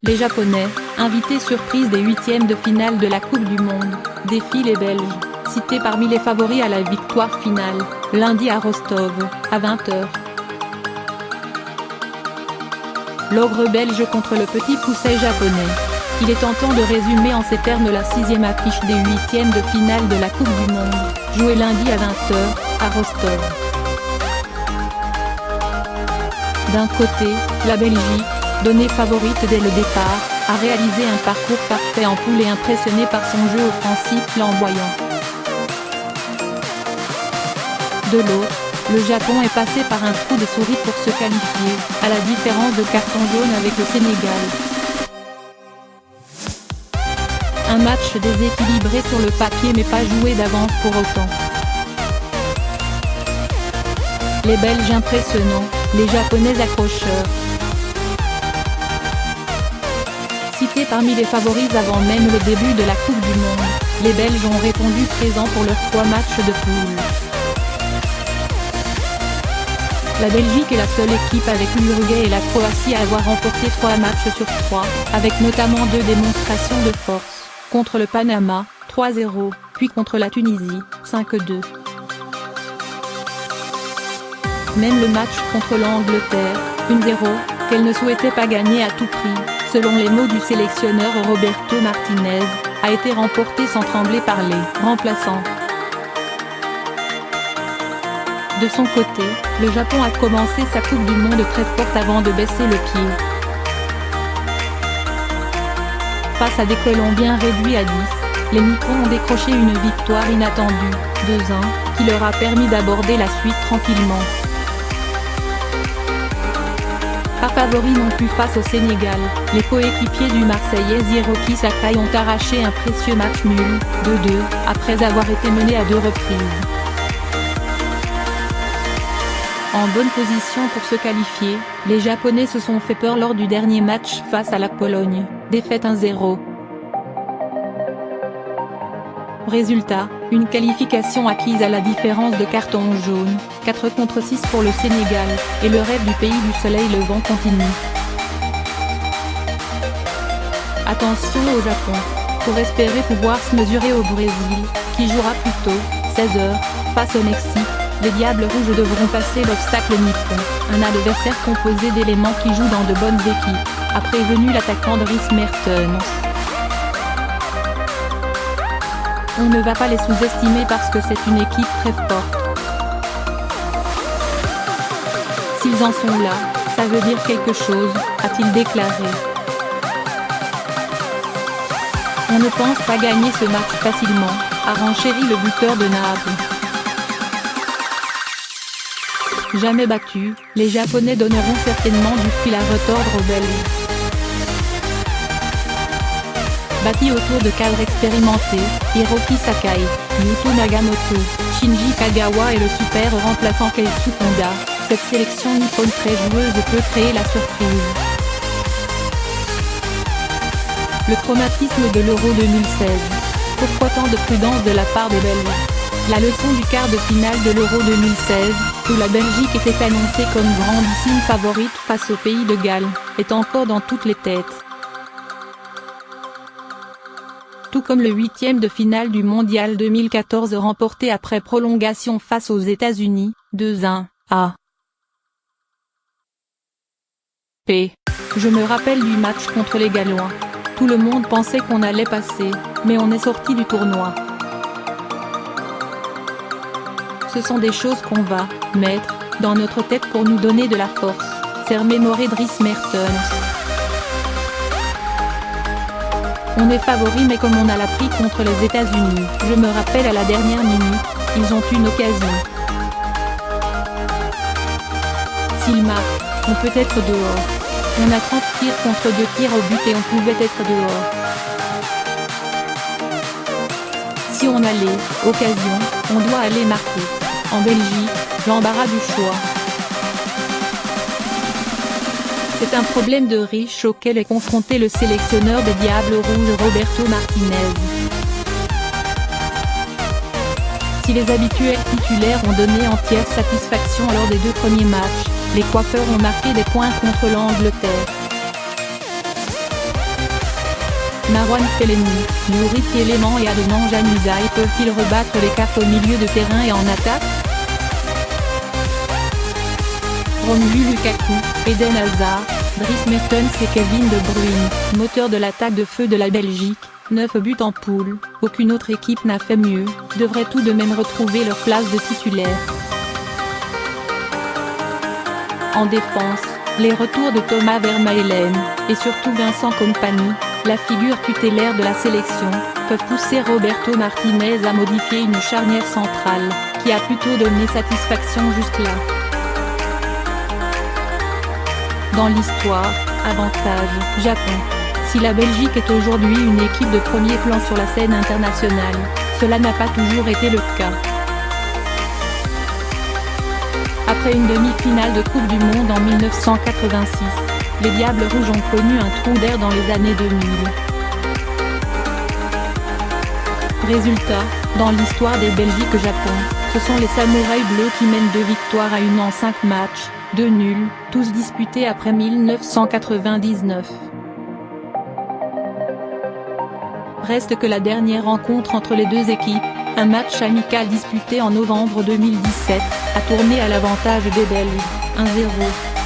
Les Japonais, invités surprise des huitièmes de finale de la Coupe du Monde, défient les Belges, cités parmi les favoris à la victoire finale, lundi à Rostov, à 20h. L'ogre belge contre le petit pousset japonais. Il est tentant de résumer en ces termes la 6e affiche des huitièmes de finale de la Coupe du Monde, jouée lundi à 20h, à Rostov. D'un côté, la Belgique, donnée favorite dès le départ, a réalisé un parcours parfait en poule et impressionné par son jeu offensif flamboyant. De l'autre, le Japon est passé par un trou de souris pour se qualifier, à la différence de carton jaune avec le Sénégal. Un match déséquilibré sur le papier mais pas joué d'avance pour autant. Les Belges impressionnants, les Japonais accrocheurs. Cités parmi les favoris avant même le début de la Coupe du Monde, les Belges ont répondu présents pour leurs 3 matchs de poule. La Belgique est la seule équipe avec l'Uruguay et la Croatie à avoir remporté 3 matchs sur 3, avec notamment 2 démonstrations de force, contre le Panama, 3-0, puis contre la Tunisie, 5-2. Même le match contre l'Angleterre, 1-0, qu'elle ne souhaitait pas gagner à tout prix, selon les mots du sélectionneur Roberto Martinez, a été remporté sans trembler par les remplaçants. De son côté, le Japon a commencé sa Coupe du Monde très forte avant de baisser le pied. Face à des Colombiens réduits à 10, les Nippons ont décroché une victoire inattendue, 2-1, qui leur a permis d'aborder la suite tranquillement. Pas favoris non plus face au Sénégal, les coéquipiers du Marseillais Hiroki Sakai ont arraché un précieux match nul, 2-2, après avoir été menés à 2 reprises. En bonne position pour se qualifier, les Japonais se sont fait peur lors du dernier match face à la Pologne, défaite 1-0. Résultat, une qualification acquise à la différence de cartons jaunes, 4 contre 6 pour le Sénégal, et le rêve du pays du soleil levant continue. Attention au Japon, pour espérer pouvoir se mesurer au Brésil, qui jouera plus tôt, 16h, face au Mexique. Les Diables Rouges devront passer l'obstacle nippon, un adversaire composé d'éléments qui jouent dans de bonnes équipes, a prévenu l'attaquant Dries Mertens. On ne va pas les sous-estimer parce que c'est une équipe très forte. S'ils en sont là, ça veut dire quelque chose, a-t-il déclaré. On ne pense pas gagner ce match facilement, a renchéri le buteur de Naples. Jamais battus, les Japonais donneront certainement du fil à retordre aux Belges. Bâti autour de cadres expérimentés, Hiroki Sakai, Yuto Nagamoto, Shinji Kagawa et le super remplaçant Keisuke Honda, cette sélection nippone très joueuse peut créer la surprise. Le traumatisme de l'Euro 2016. Pourquoi tant de prudence de la part des Belges? La leçon du quart de finale de l'Euro 2016, où la Belgique était annoncée comme grandissime favorite face au pays de Galles, est encore dans toutes les têtes. Tout comme le 8e de finale du Mondial 2014 remporté après prolongation face aux États-Unis, 2-1, à P. Je me rappelle du match contre les Gallois. Tout le monde pensait qu'on allait passer, mais on est sorti du tournoi. Ce sont des choses qu'on va mettre dans notre tête pour nous donner de la force, s'est remémoré Dries Mertens. On est favori mais comme on a la pris contre les États-Unis, je me rappelle à la dernière minute, ils ont une occasion. S'ils marquent, on peut être dehors. On a 30 tirs contre 2 tirs au but et on pouvait être dehors. Si on a les occasions, on doit aller marquer. En Belgique, l'embarras du choix. C'est un problème de riche auquel est confronté le sélectionneur des Diables Rouges Roberto Martinez. Si les habituels titulaires ont donné entière satisfaction lors des 2 premiers matchs, les coiffeurs ont marqué des points contre l'Angleterre. Marouane Fellaini, Youri Tielemans et Adnan Januzaj peuvent-ils rebattre les cartes au milieu de terrain et en attaque? Romelu Lukaku, Eden Hazard, Dries Mertens et Kevin De Bruyne, moteurs de l'attaque de feu de la Belgique, 9 buts en poule, aucune autre équipe n'a fait mieux, devraient tout de même retrouver leur place de titulaire. En défense, les retours de Thomas Vermaelen, et surtout Vincent Kompany, la figure tutélaire de la sélection, peuvent pousser Roberto Martinez à modifier une charnière centrale, qui a plutôt donné satisfaction jusque-là. Dans l'histoire, avantage Japon. Si la Belgique est aujourd'hui une équipe de premier plan sur la scène internationale, cela n'a pas toujours été le cas. Après une demi-finale de Coupe du Monde en 1986, les Diables Rouges ont connu un trou d'air dans les années 2000. Résultat, dans l'histoire des Belgique-Japon, ce sont les Samouraïs bleus qui mènent 2 victoires à 1 en 5 matchs, 2 nuls, tous disputés après 1999. Reste que la dernière rencontre entre les deux équipes, un match amical disputé en novembre 2017, a tourné à l'avantage des Belges, 1-0.